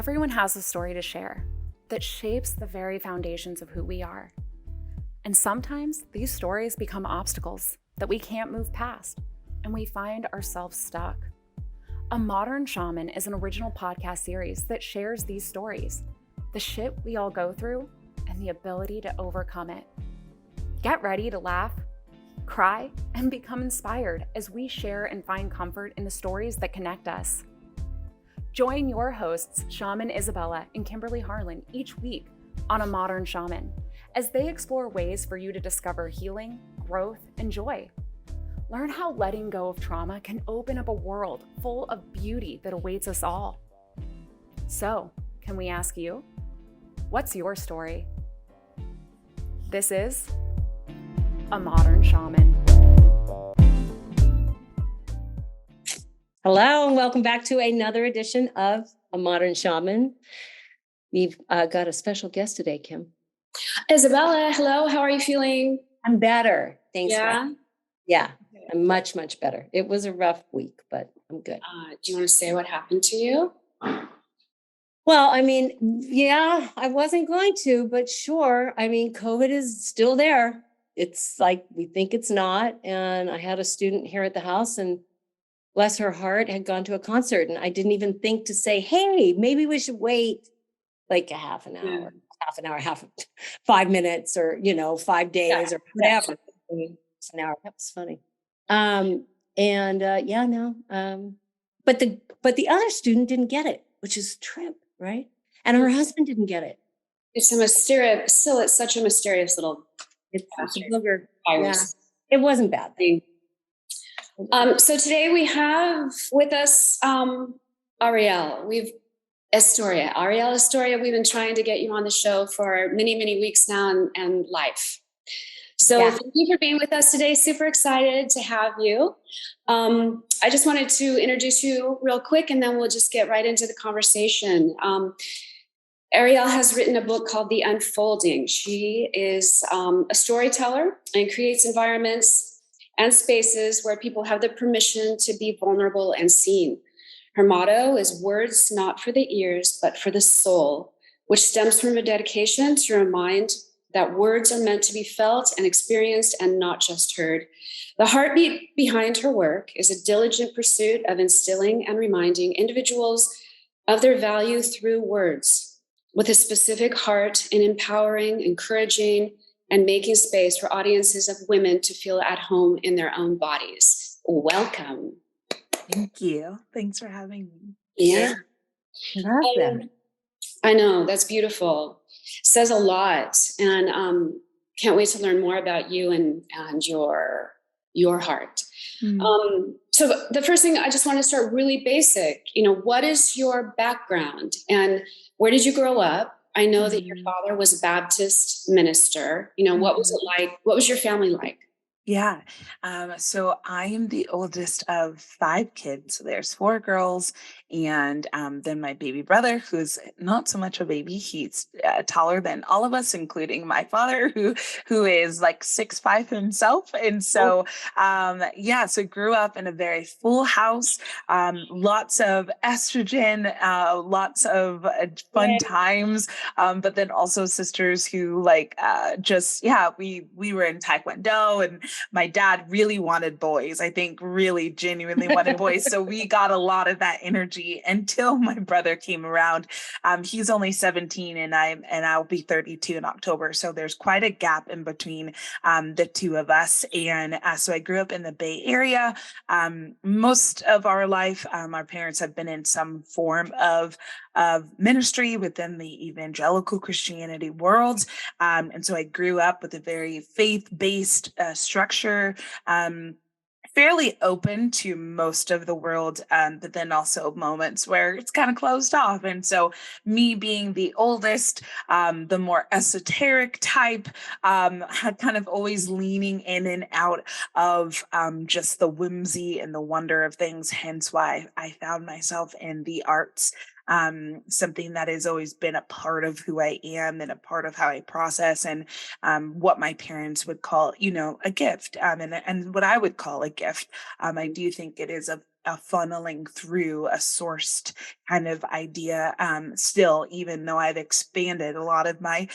Everyone has a story to share that shapes the very foundations of who we are. And sometimes these stories become obstacles that we can't move past, and we find ourselves stuck. A Modern Shaman is an original podcast series that shares these stories, the shit we all go through, and the ability to overcome it. Get ready to laugh, cry, and become inspired as we share and find comfort in the stories that connect us. Join your hosts, Shaman Isabella and Kimberly Harlan, each week on A Modern Shaman, as they explore ways for you to discover healing, growth, and joy. Learn how letting go of trauma can open up a world full of beauty that awaits us all. So, can we ask you, what's your story? This is A Modern Shaman. Hello, and welcome back to another edition of A Modern Shaman. We've got a special guest today, Kim. Isabella, hello. How are you feeling? I'm better. Thanks. Yeah? Yeah, I'm much, much better. It was a rough week, but I'm good. Do you want to say what happened to you? Well, I wasn't going to, but sure. COVID is still there. It's like we think it's not. And I had a student here at the house, and bless her heart, had gone to a concert, and I didn't even think to say, hey, maybe we should wait like a half an hour, 5 minutes, or 5 days, or whatever. An hour. That was funny. But the other student didn't get it, which is a trip, right? And her husband didn't get it. It's such a mysterious little It's a booger. virus. Yeah. It wasn't bad. So today we have with us Arielle Estoria. We've been trying to get you on the show for many, many weeks now, and life. So Thank you for being with us today. Super excited to have you. I just wanted to introduce you real quick, and then we'll just get right into the conversation. Arielle has written a book called The Unfolding. She is a storyteller and creates environments and spaces where people have the permission to be vulnerable and seen. Her motto is words not for the ears, but for the soul, which stems from a dedication to remind that words are meant to be felt and experienced and not just heard. The heartbeat behind her work is a diligent pursuit of instilling and reminding individuals of their value through words, with a specific heart in empowering, encouraging, and making space for audiences of women to feel at home in their own bodies. Welcome. Thank you. Thanks for having me. Yeah. I know, that's beautiful. Says a lot. And can't wait to learn more about you and your heart. Mm. So the first thing, I just want to start really basic. What is your background and where did you grow up? I know that your father was a Baptist minister. What was it like? What was your family like? Yeah. So I am the oldest of 5 kids. So there's 4 girls, and then my baby brother, who's not so much a baby. He's taller than all of us, including my father, who is like 6'5" himself. And so, so grew up in a very full house, lots of estrogen, lots of fun times, but then also sisters who we were in Taekwondo, and my dad really wanted boys. I think really genuinely wanted boys. So we got a lot of that energy until my brother came around. He's only 17 and I'll be 32 in October. So there's quite a gap in between the two of us. And so I grew up in the Bay Area. Most of our life, our parents have been in some form of ministry within the evangelical Christianity world. And so I grew up with a very faith-based structure, fairly open to most of the world, but then also moments where it's kind of closed off. And so me being the oldest, the more esoteric type, had kind of always leaning in and out of just the whimsy and the wonder of things, hence why I found myself in the arts. Something that has always been a part of who I am and a part of how I process, and what my parents would call, a gift, and what I would call a gift. I do think it is of a funneling through a sourced kind of idea, still, even though I've expanded a lot of my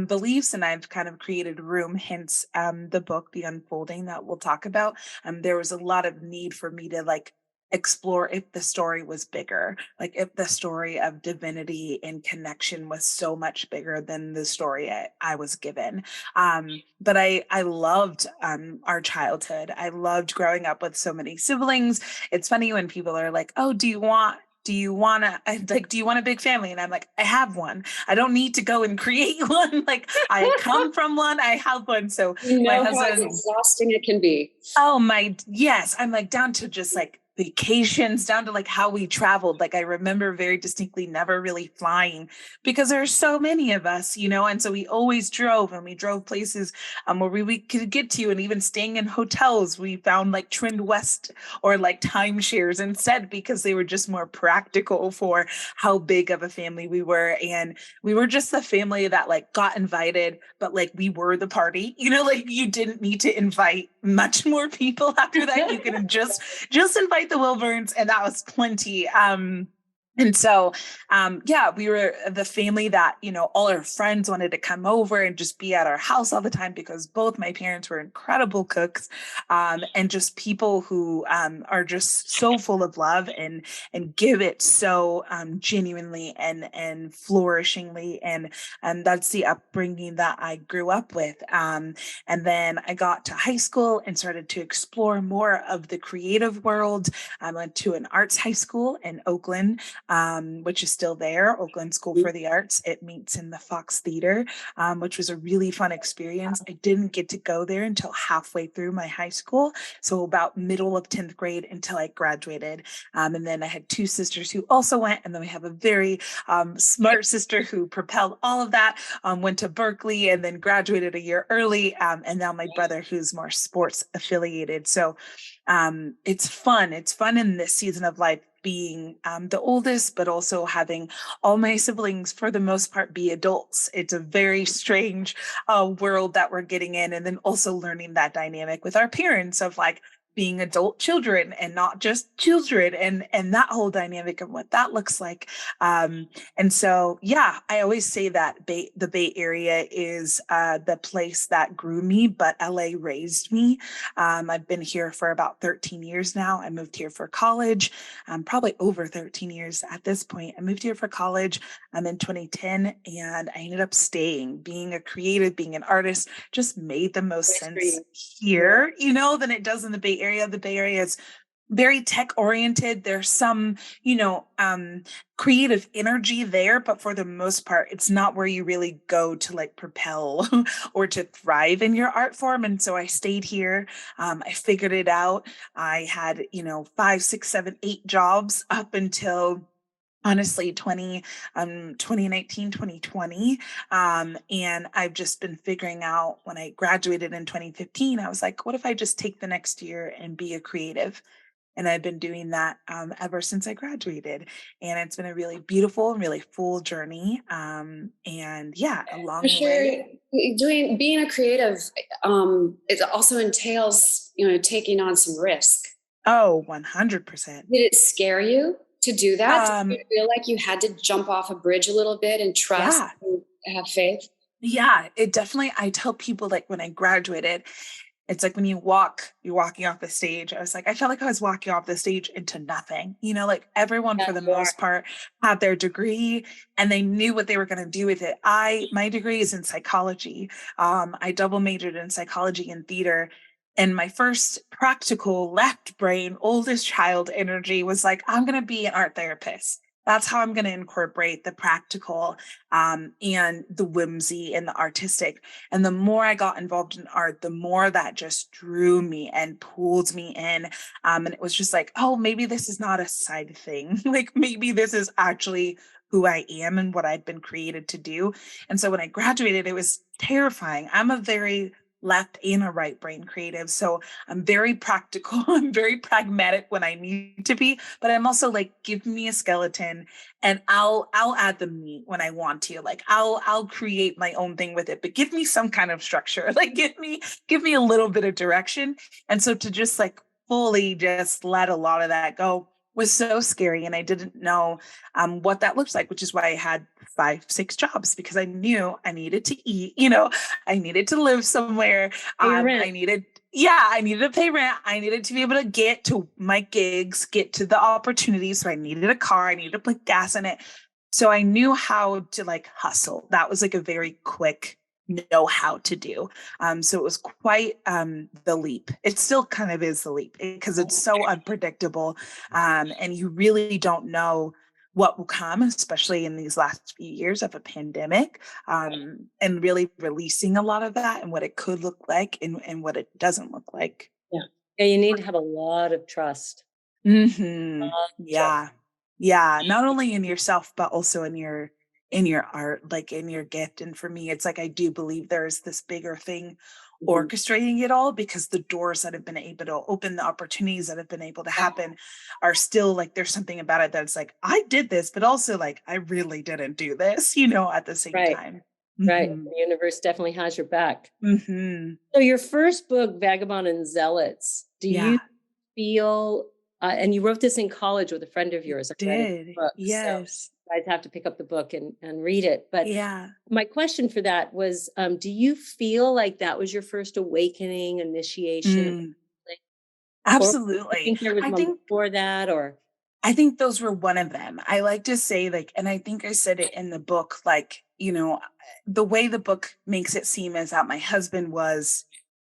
beliefs and I've kind of created room, hence the book, The Unfolding, that we'll talk about. There was a lot of need for me to like explore if the story was bigger, like if the story of divinity and connection was so much bigger than the story I was given. But I loved our childhood. I loved growing up with so many siblings. It's funny when people are like, oh, do you want a big family? And I'm like, I have one. I don't need to go and create one. Like I come from one, I have one. So You my know how husband, exhausting it can be. oh my, yes. I'm like down to just like vacations, down to like how we traveled. Like I remember very distinctly never really flying because there's so many of us, and so we always drove, and we drove places where we could get to, and even staying in hotels, we found like Trend West or like timeshares instead because they were just more practical for how big of a family we were. And we were just the family that like got invited, but like we were the party, like you didn't need to invite much more people after that. You could just invite the Wilburns, and that was plenty. And so, yeah, we were the family that, all our friends wanted to come over and just be at our house all the time because both my parents were incredible cooks, and just people who are just so full of love and give it so genuinely and flourishingly. And that's the upbringing that I grew up with. And then I got to high school and started to explore more of the creative world. I went to an arts high school in Oakland, which is still there, Oakland School for the Arts. It meets in the Fox Theater, which was a really fun experience. I didn't get to go there until halfway through my high school, so about middle of 10th grade until I graduated. And then I had two sisters who also went, and then we have a very smart sister who propelled all of that, went to Berkeley and then graduated a year early, and now my brother who's more sports affiliated. So it's fun. It's fun in this season of life being the oldest, but also having all my siblings, for the most part, be adults. It's a very strange world that we're getting in. And then also learning that dynamic with our parents of like being adult children and not just children, and that whole dynamic of what that looks like. And so, yeah, I always say that the Bay Area is the place that grew me, but LA raised me. I've been here for about 13 years now. I moved here for college, probably over 13 years at this point. I moved here for college in 2010, and I ended up staying. Being a creative, being an artist just made the most sense here, than it does in the Bay Area. The Bay Area is very tech oriented. There's some, creative energy there, but for the most part, it's not where you really go to like propel or to thrive in your art form. And so I stayed here. I figured it out. I had, 5, 6, 7, 8 jobs up until honestly 2019, 2020. And I've just been figuring out, when I graduated in 2015, I was like, what if I just take the next year and be a creative? And I've been doing that ever since I graduated. And it's been a really beautiful and really full journey. And yeah, along For the sure, way. being a creative, it also entails, taking on some risk. Oh, 100%. Did it scare you to do that? Did you feel like you had to jump off a bridge a little bit and trust Yeah. and have faith? Yeah, it definitely, I tell people like when I graduated, it's like when you're walking off the stage. I was like, I felt like I was walking off the stage into nothing. Like everyone Yeah, for the you are. most part had their degree and they knew what they were going to do with it. My degree is in psychology. I double majored in psychology and theater. And my first practical left brain, oldest child energy was like, I'm going to be an art therapist. That's how I'm going to incorporate the practical and the whimsy and the artistic. And the more I got involved in art, the more that just drew me and pulled me in. And it was just like, oh, maybe this is not a side thing. Like maybe this is actually who I am and what I've been created to do. And so when I graduated, it was terrifying. I'm a very left and a right brain creative. So I'm very practical. I'm very pragmatic when I need to be, but I'm also like, give me a skeleton and I'll add the meat when I want to. Like I'll create my own thing with it, but give me some kind of structure. Like give me a little bit of direction. And so to just like fully just let a lot of that go was so scary. And I didn't know what that looks like, which is why I had 5, 6 jobs, because I knew I needed to eat, I needed to live somewhere. Pay your rent. I needed to pay rent. I needed to be able to get to my gigs, get to the opportunities. So I needed a car. I needed to put gas in it. So I knew how to like hustle. That was like a very quick know how to do. So it was quite the leap. It still kind of is the leap because it's so unpredictable. And you really don't know what will come, especially in these last few years of a pandemic, and really releasing a lot of that and what it could look like and what it doesn't look like. Yeah. Yeah, you need to have a lot of trust. Mm-hmm. Yeah. Yeah. Not only in yourself, but also in your art, like in your gift. And for me, it's like, I do believe there's this bigger thing orchestrating it all, because the doors that have been able to open, the opportunities that have been able to happen are still like, there's something about it that's like, I did this, but also like, I really didn't do this, at the same time. Right. Mhm. The universe definitely has your back. Mhm. So your first book, Vagabond and Zealots, do you Yeah. feel, and you wrote this in college with a friend of yours. I read it in the Did. book, so Yes. I'd have to pick up the book and read it. But Yeah. my question for that was, do you feel like that was your first awakening, initiation? Mm. Or do you Absolutely. think there was I one think before that, or? I think those were one of them. I like to say, like, and I think I said it in the book, like, the way the book makes it seem is that my husband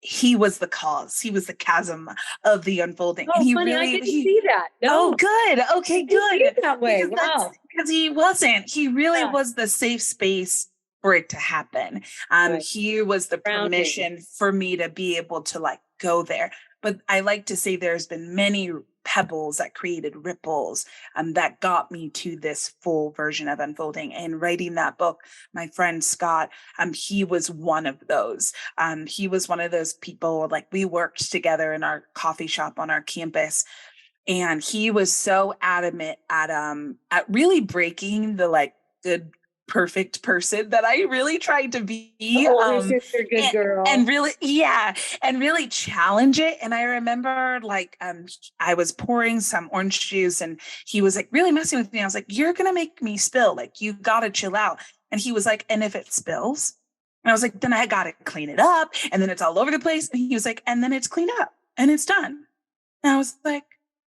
he was the cause, he was the chasm of the unfolding. And Oh, he funny, I really, didn't see that. oh, No, good. I Okay, didn't see it good. that way. Wow. Because he really Yeah. was the safe space for it to happen. Right. He was the Grounding. permission for me to be able to like go there. But I like to say there's been many pebbles that created ripples that got me to this full version of unfolding. And writing that book, my friend Scott, he was one of those. He was one of those people, like we worked together in our coffee shop on our campus. And he was so adamant at really breaking the like good perfect person that I really tried to be. Older sister, good girl. And really, yeah, and really challenge it. And I remember like I was pouring some orange juice and he was like really messing with me. I was like, you're gonna make me spill, like you gotta chill out. And he was like, and if it spills? And I was like, then I gotta clean it up, and then it's all over the place. And he was like, and then it's cleaned up and it's done. And I was like,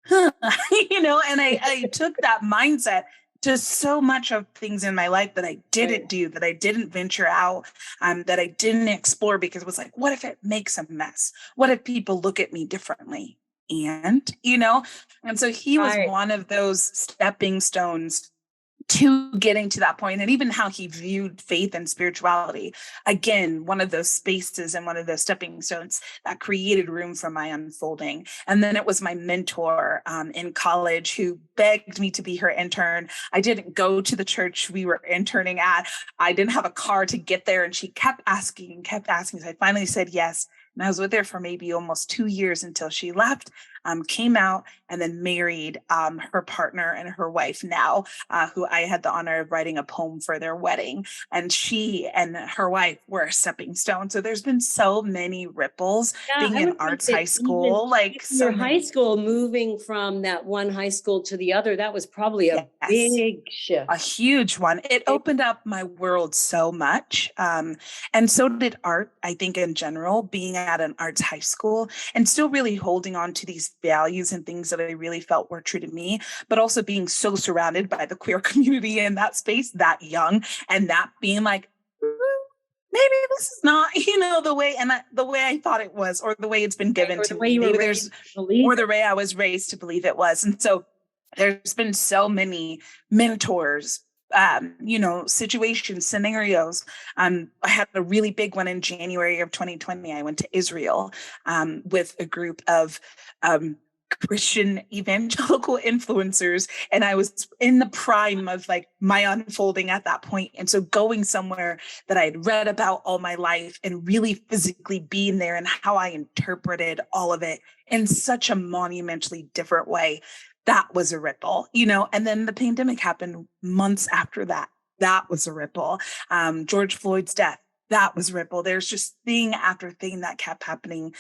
huh. And I took that mindset to so much of things in my life that I didn't do, that I didn't venture out, that I didn't explore, because it was like, what if it makes a mess? What if people look at me differently? And so he was one of those stepping stones to getting to that point, and even how he viewed faith and spirituality. Again, one of those spaces and one of those stepping stones that created room for my unfolding. And then it was my mentor in college who begged me to be her intern. I didn't go to the church we were interning at. I didn't have a car to get there, and she kept asking and kept asking. So I finally said yes. And I was with her for maybe almost 2 years until she left, came out, and then married her partner and her wife now, who I had the honor of writing a poem for their wedding. And she and her wife were a stepping stone. So there's been so many ripples being in arts high school. Like your high school, moving from that one high school to the other, that was probably a big shift. A huge one. It opened up my world so much. And so did art, I think, in general, being at an arts high school and still really holding on to these values and things that I really felt were true to me, but also being so surrounded by the queer community in that space that young, and that being like, maybe this is not, the way I thought it was, or the way it's been given to me. Maybe there's, or the way I was raised to believe it was. And so there's been so many mentors, situations, scenarios. I had a really big one in January of 2020. I went to Israel with a group of Christian evangelical influencers, and I was in the prime of like my unfolding at that point. And so going somewhere that I had read about all my life and really physically being there and how I interpreted all of it in such a monumentally different way, that was a ripple, and then the pandemic happened months after that. That was a ripple. George Floyd's death, that was ripple. There's just thing after thing that kept happening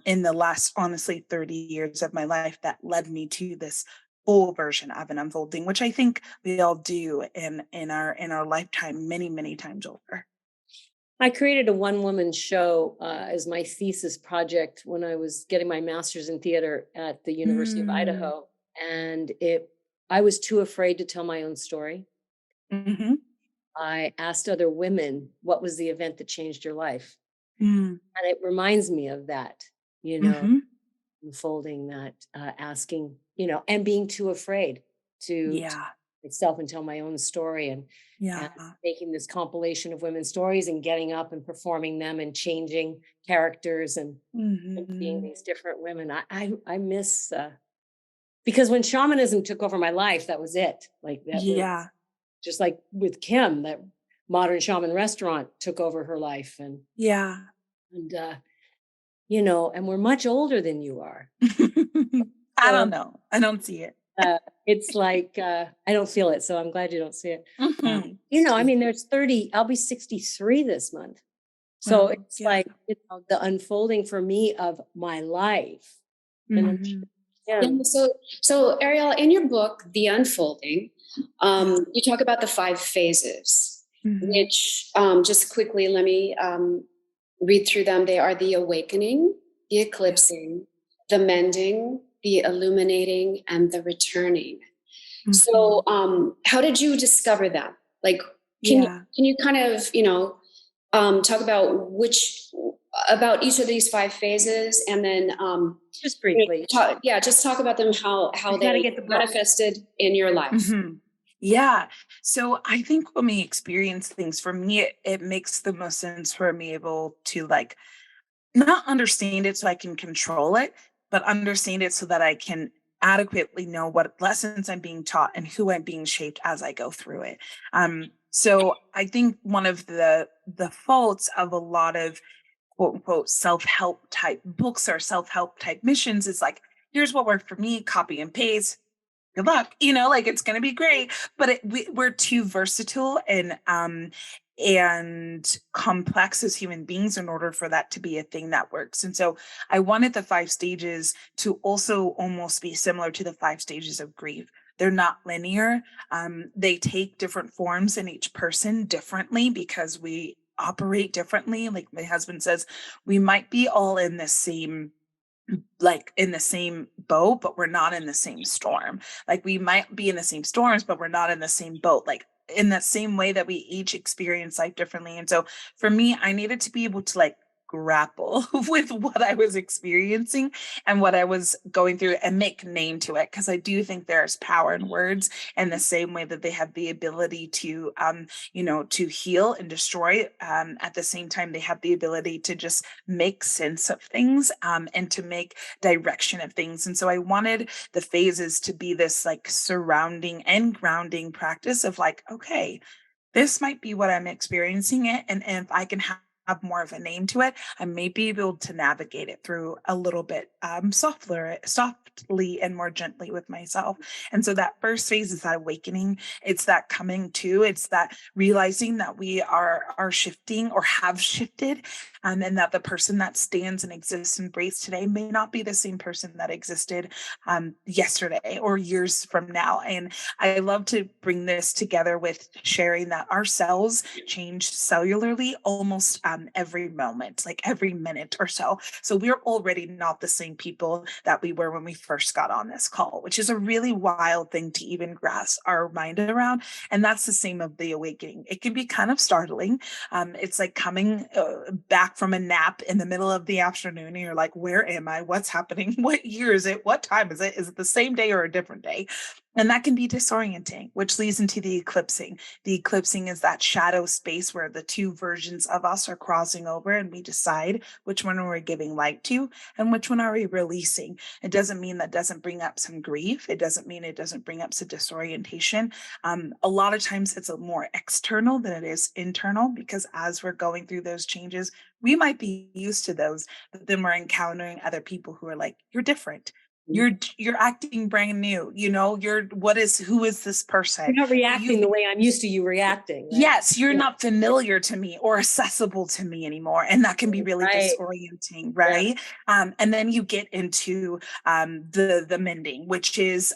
in the last, honestly, 30 years of my life that led me to this full version of an unfolding, which I think we all do in our lifetime, many, many times over. I created a one-woman show as my thesis project when I was getting my master's in theater at the University of Mm. Idaho, and I was too afraid to tell my own story. Hmm. I asked other women, what was the event that changed your life? Mm. And it reminds me of that, you know, Hmm. unfolding that, asking, and being too afraid to Yeah. myself and tell my own story and Yeah. making this compilation of women's stories and getting up and performing them and changing characters and being Hmm. these different women. I miss because when shamanism took over my life, that was it. Like that was Yeah. just like with Kim, that modern shaman restaurant took over her life Yeah. and and we're much older than you are. I So don't know. I don't see it. it's like I don't feel it, so I'm glad you don't see it. Hmm. I mean, there's 30, I'll be 63 this month. So Well, it's yeah. like, the unfolding for me of my life. And I'm Hmm. Yeah, yeah, so Arielle, in your book, The Unfolding, Yeah. you talk about the 5 phases, Hmm. which just quickly, let me read through them. They are the awakening, the Yeah. eclipsing, the mending, the illuminating, and the returning. Hmm. So, how did you discover that? Like, Yeah. can you kind of, talk about about each of these 5 phases, and then just briefly. just talk about them, how I got to they get the book. manifested in your life. Hmm. Yeah. So I think when we experience things, for me, it makes the most sense for me able to like not understand it so I can control it, but understand it so that I can adequately know what lessons I'm being taught and who I'm being shaped as I go through it. So I think one of the faults of a lot of quote unquote self-help type books or self-help type missions is like, here's what worked for me, copy and paste, good luck, like it's going to be great. But we're too versatile and complex as human beings in order for that to be a thing that works. And so I wanted the 5 stages to also almost be similar to the 5 stages of grief. They're not linear. They take different forms in each person differently because we operate differently. Like my husband says, we might be all in the same, like in the same boat, but we're not in the same storm. Like we might be in the same storms, but we're not in the same boat. Like in that same way that we each experience life differently. And so for me, I needed to be able to like grapple with what I was experiencing and what I was going through and make name to it. Cause I do think there's power in words in the same way that they have the ability to heal and destroy. At the same time, they have the ability to just make sense of things and to make direction of things. And so I wanted the phases to be this like surrounding and grounding practice of like, okay, this might be what I'm experiencing it. And if I can have more of a name to it, I may be able to navigate it through a little bit softly and more gently with myself. And so that first phase is that awakening. It's that coming to, it's that realizing that we are shifting or have shifted. And that the person that stands and exists and breathes today may not be the same person that existed yesterday or years from now. And I love to bring this together with sharing that our cells change cellularly almost every moment, like every minute or so. So we're already not the same people that we were when we first got on this call, which is a really wild thing to even grasp our mind around. And that's the same of the awakening. It can be kind of startling. It's like coming back from a nap in the middle of the afternoon and you're like, where am I? What's happening? What year is it? What time is it? Is it the same day or a different day? And that can be disorienting, which leads into the eclipsing. The eclipsing is that shadow space where the two versions of us are crossing over and we decide which one we're giving light to and which one are we releasing. It doesn't mean that doesn't bring up some grief. It doesn't mean it doesn't bring up some disorientation. A lot of times it's a more external than it is internal because as we're going through those changes, we might be used to those, but then we're encountering other people who are like, you're different. you're acting brand new, who is this person? You're not reacting the way I'm used to you reacting. Right? Yes, you're not familiar to me or accessible to me anymore. And that can be really Right. disorienting, right? And then you get into the mending, which is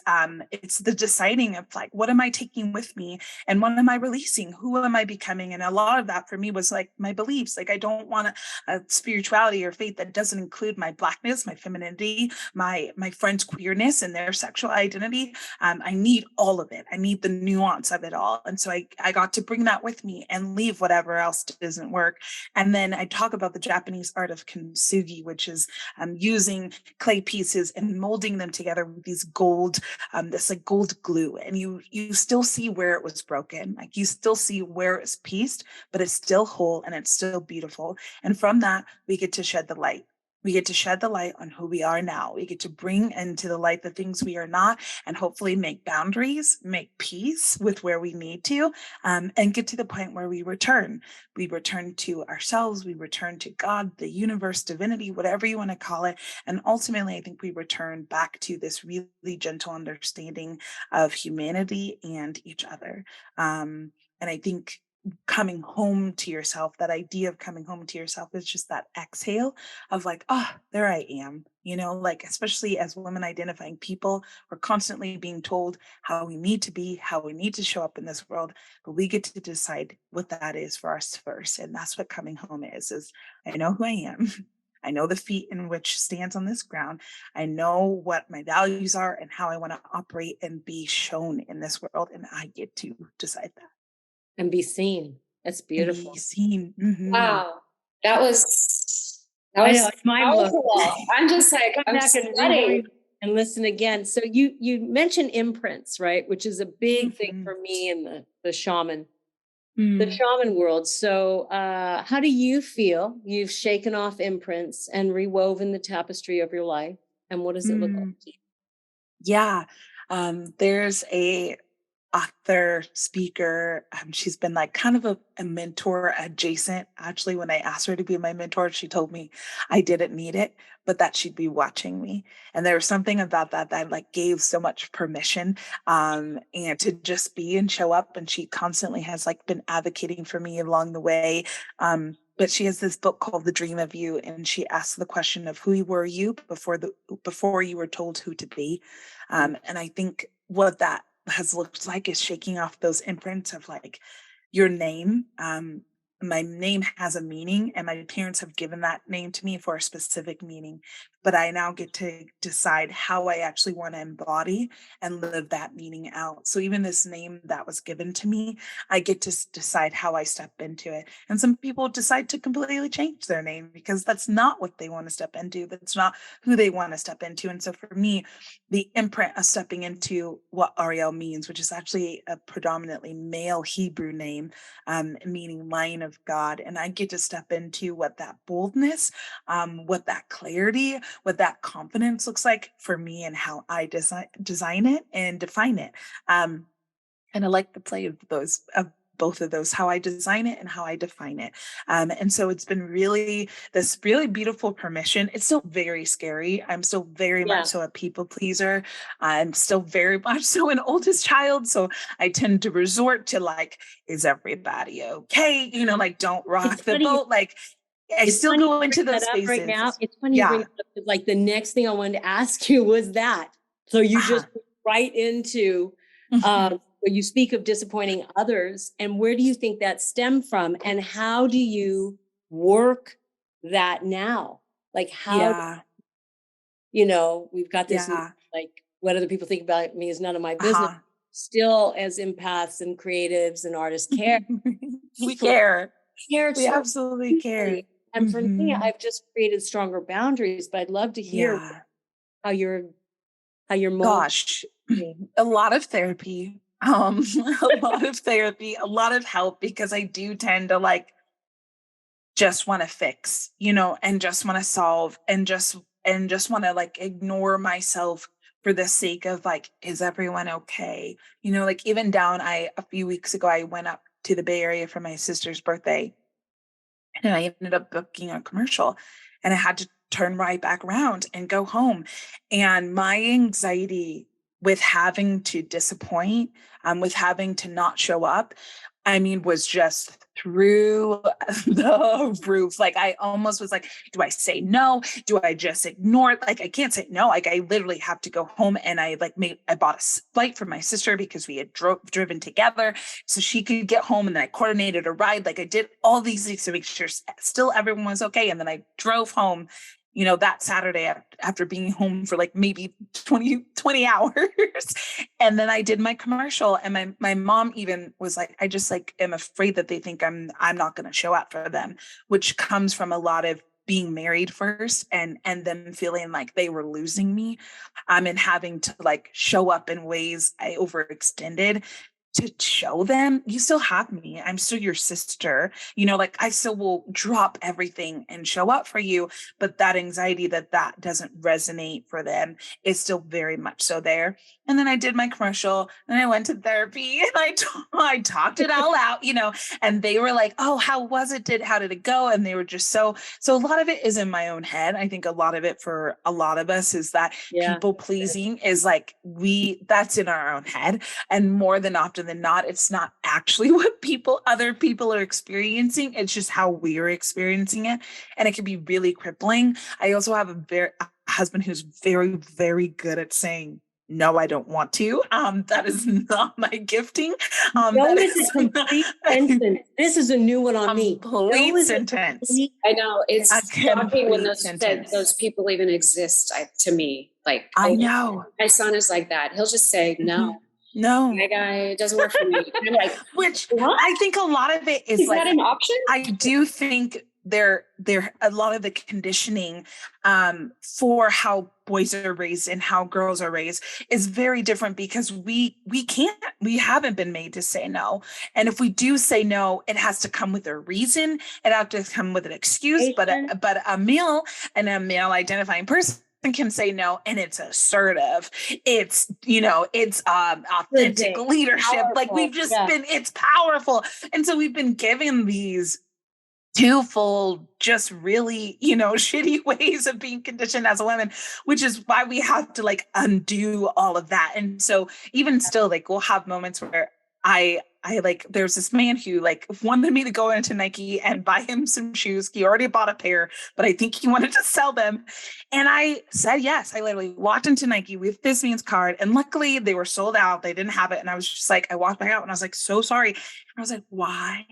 it's the deciding of like, what am I taking with me and what am I releasing? Who am I becoming? And a lot of that for me was like my beliefs. Like I don't want a spirituality or faith that doesn't include my Blackness, my femininity, my friend's queerness and their sexual identity. I need all of it. I need the nuance of it all. And so I got to bring that with me and leave whatever else doesn't work. And then I talk about the Japanese art of kintsugi, which is using clay pieces and molding them together with these gold, this like gold glue. And you still see where it was broken. Like you still see where it's pieced, but it's still whole and it's still beautiful. And from that, we get to shed the light. We get to shed the light on who we are now. We get to bring into the light the things we are not, and hopefully make boundaries, make peace with where we need to, and get to the point where we return. We return to ourselves. We return to God, the universe, divinity, whatever you want to call it. And ultimately, I think we return back to this really gentle understanding of humanity and each other. And I think coming home to yourself, that idea of coming home to yourself is just that exhale of like, oh, there I am, like, especially as women identifying people, we're constantly being told how we need to be, how we need to show up in this world, but we get to decide what that is for us first. And that's what coming home is I know who I am. I know the feet in which stands on this ground. I know what my values are and how I want to operate and be shown in this world. And I get to decide that. And be seen. That's And beautiful. be seen. Mm-hmm. Wow. That was I know, it's mind-blowing. powerful. I'm just like, Come I'm back and sweating. rewind and listen again. So you mentioned imprints, right? Which is a big thing for me in the shaman world. So how do you feel you've shaken off imprints and rewoven the tapestry of your life? And what does it look like to you? Yeah. There's a author, speaker. She's been like kind of a mentor adjacent. Actually, when I asked her to be my mentor, she told me I didn't need it, but that she'd be watching me. And there was something about that like gave so much permission and to just be and show up. And she constantly has like been advocating for me along the way. But she has this book called The Dream of You, and she asks the question of who were you before you were told who to be. And I think what that has looked like is shaking off those imprints of like your name. My name has a meaning, and my parents have given that name to me for a specific meaning. But I now get to decide how I actually want to embody and live that meaning out. So even this name that was given to me, I get to decide how I step into it. And some people decide to completely change their name because that's not what they want to step into. That's not who they want to step into. And so for me, the imprint of stepping into what Arielle means, which is actually a predominantly male Hebrew name, meaning lion of God. And I get to step into what that boldness, what that clarity, what that confidence looks like for me and how I design it and define it. And I like the play of both of those, how I design it and how I define it. And so it's been this really beautiful permission. It's still very scary. I'm still very much so a people pleaser. I'm still very much so an oldest child. So I tend to resort to like, is everybody okay? Like don't rock the boat. Like I still go into those spaces. Right now, it's funny you bring it up, because like the next thing I wanted to ask you was that. So you just went right into when you speak of disappointing others, and where do you think that stemmed from, and how do you work that now? Like how, we've got this like what other people think about me is none of my business. Still, as empaths and creatives and artists care. We care. We absolutely care. And for me, I've just created stronger boundaries, but I'd love to hear how you're Gosh, a lot of therapy. A lot of therapy, a lot of help, because I do tend to like just want to fix, and just want to solve and just want to like ignore myself for the sake of like, is everyone okay? Like even down, a few weeks ago, I went up to the Bay Area for my sister's birthday, and I ended up booking a commercial, and I had to turn right back around and go home. And my anxiety with having to disappoint, with having to not show up, I mean, was just through the roof. Like I almost was like, do I say no? Do I just ignore it? Like I can't say no. Like I literally have to go home, and I bought a flight for my sister because we had driven together so she could get home, and then I coordinated a ride. Like I did all these things to make sure still everyone was okay. And then I drove home, that Saturday after being home for like maybe 20 hours. And then I did my commercial, and my mom even was like, I just like am afraid that they think I'm not going to show up for them, which comes from a lot of being married first and then feeling like they were losing me, and having to like show up in ways I overextended to show them you still have me. I'm still your sister. Like I still will drop everything and show up for you. But that anxiety that doesn't resonate for them is still very much so there. And then I did my commercial, and I went to therapy, and I talked it all out, and they were like, oh, how was it? How did it go? And they were just so a lot of it is in my own head. I think a lot of it for a lot of us is that people pleasing is like, that's in our own head. And more than often than not, it's not actually what other people are experiencing. It's just how we're experiencing it. And it can be really crippling. I also have a husband who's very, very good at saying, no, I don't want to. That is not my gifting. No is a complete sentence. This is a new one on me. Complete sentence. I know it's shocking when sentence. those people even exist. To me, like I know my son is like that. He'll just say no. No, that guy, it doesn't work for me. And I'm like, which what? I think a lot of it is like that an option? I do think there a lot of the conditioning for how boys are raised and how girls are raised is very different, because we haven't been made to say no. And if we do say no, it has to come with a reason. It has to come with an excuse. But a male identifying person can say no, and it's assertive. It's authentic leadership. Powerful. Like we've just been, it's powerful. And so we've been given these twofold, just really, shitty ways of being conditioned as a woman, which is why we have to like undo all of that. And so even still, like we'll have moments where I like, there's this man who like wanted me to go into Nike and buy him some shoes. He already bought a pair, but I think he wanted to sell them. And I said, yes. I literally walked into Nike with this man's card, and luckily they were sold out. They didn't have it. And I was just like, I walked back out and I was like, so sorry. And I was like, why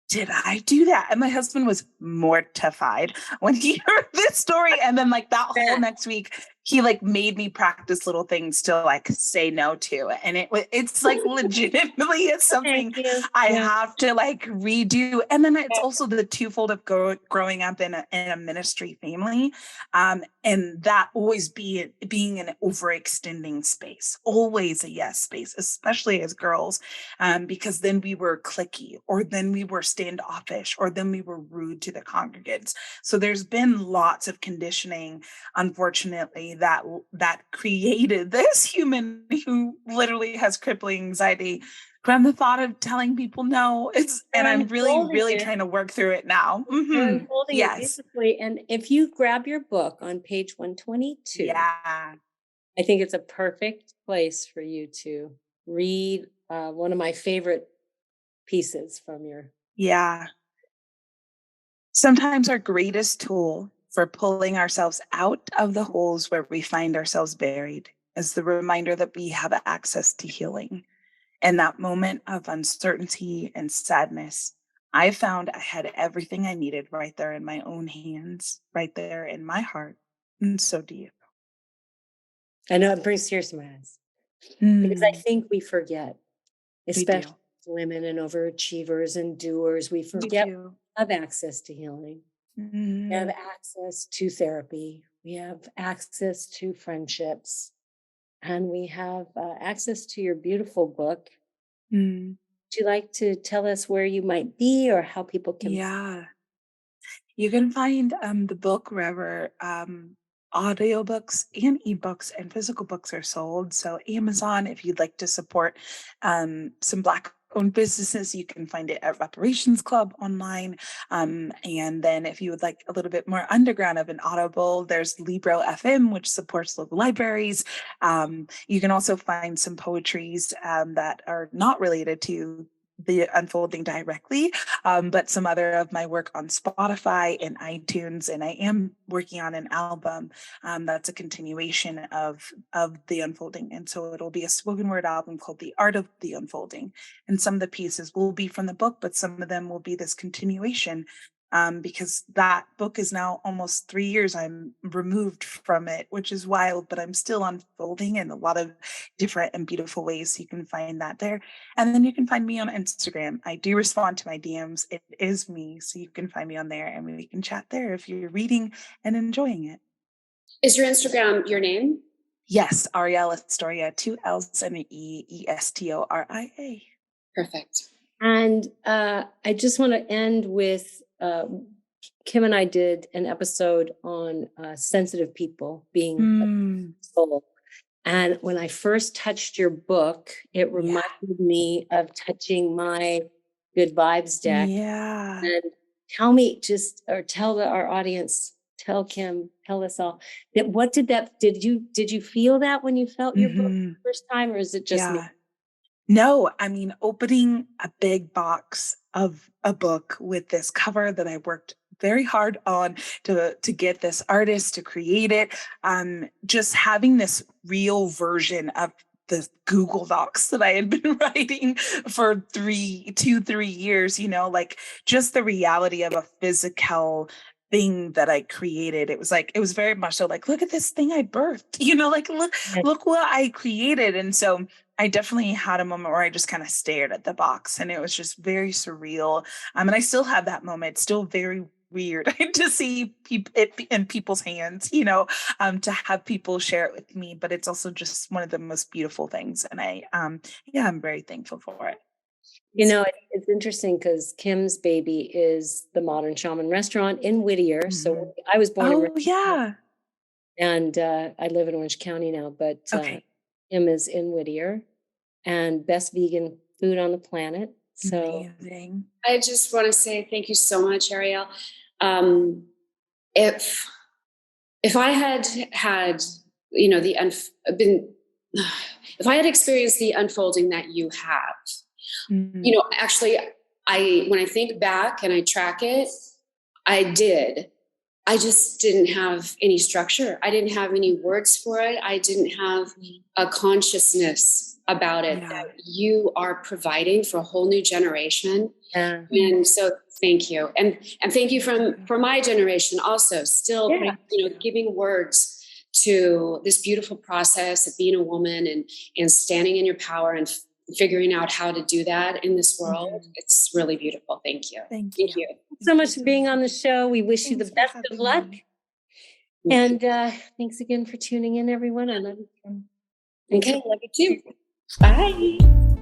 did I do that? And my husband was mortified when he heard this story. And then like that whole next week, he like made me practice little things to like say no to. And it's like legitimately it's something I have to like redo. And then it's also the twofold of growing up in a ministry family. And that always being an overextending space, always a yes space, especially as girls, because then we were cliquey, or then we were standoffish, or then we were rude to the congregants. So there's been lots of conditioning, unfortunately, that created this human who literally has crippling anxiety from the thought of telling people no. And I'm really trying to work through it now. Mm-hmm. I'm holding it beautifully. And if you grab your book on page 122, I think it's a perfect place for you to read one of my favorite pieces from your. Yeah. Sometimes our greatest tool for pulling ourselves out of the holes where we find ourselves buried is the reminder that we have access to healing. In that moment of uncertainty and sadness, I found I had everything I needed right there in my own hands, right there in my heart. And so do you. I know it brings tears to my eyes because I think we forget, especially women and overachievers and doers. We forget we have access to healing. We have access to therapy. We have access to friendships, and we have access to your beautiful book. Would you like to tell us where you might be or how people can? Yeah, you can find the book wherever audiobooks and ebooks and physical books are sold. So Amazon, if you'd like to support some Black own businesses, you can find it at Reparations Club online. And then if you would like a little bit more underground of an Audible, there's Libro FM, which supports local libraries. You can also find some poetries that are not related to the unfolding directly, but some other of my work on Spotify and iTunes. And I am working on an album that's a continuation of the unfolding. And so it'll be a spoken word album called The Art of the Unfolding. And some of the pieces will be from the book, but some of them will be this continuation. Because that book is now almost 3 years I'm removed from it, which is wild, but I'm still unfolding in a lot of different and beautiful ways. So you can find that there. And then you can find me on Instagram. I do respond to my DMs. It is me. So you can find me on there and we can chat there if you're reading and enjoying it. Is your Instagram your name? Yes, Arielle Estoria, 2 L's and an E, Estoria. Perfect. And I just want to end with Kim and I did an episode on sensitive people being a soul. And when I first touched your book, it reminded me of touching my Good Vibes deck. Yeah. And tell me tell our audience, tell Kim, tell us all that did you feel that when you felt your book the first time, or is it just me? No, I mean, opening a big box of a book with this cover that I worked very hard on to get this artist to create it, just having this real version of the Google Docs that I had been writing for 3 years, like just the reality of a physical thing that I created. It was very much so like, look at this thing I birthed, look what I created. And so I definitely had a moment where I just kind of stared at the box and it was just very surreal. And I still have that moment. It's still very weird to see it in people's hands, to have people share it with me, but it's also just one of the most beautiful things. And I'm very thankful for it. It's interesting because Kim's baby is the Modern Shaman restaurant in Whittier. So I was born in yeah. And I live in Orange County now, but Kim is in Whittier, and best vegan food on the planet. So amazing. I just want to say thank you so much, Arielle. If I had if I had experienced the unfolding that you have, actually, when I think back and I track it, I just didn't have any structure. I didn't have any words for it. I didn't have a consciousness about it that you are providing for a whole new generation. Yeah. And so thank you. And thank you for my generation also, still giving words to this beautiful process of being a woman and standing in your power and figuring out how to do that in this world. It's really beautiful. Thank you. Thank you. Thank you so much for being on the show. We wish you the best of luck. And thanks again for tuning in, everyone. I love you. Okay, love you too. Bye.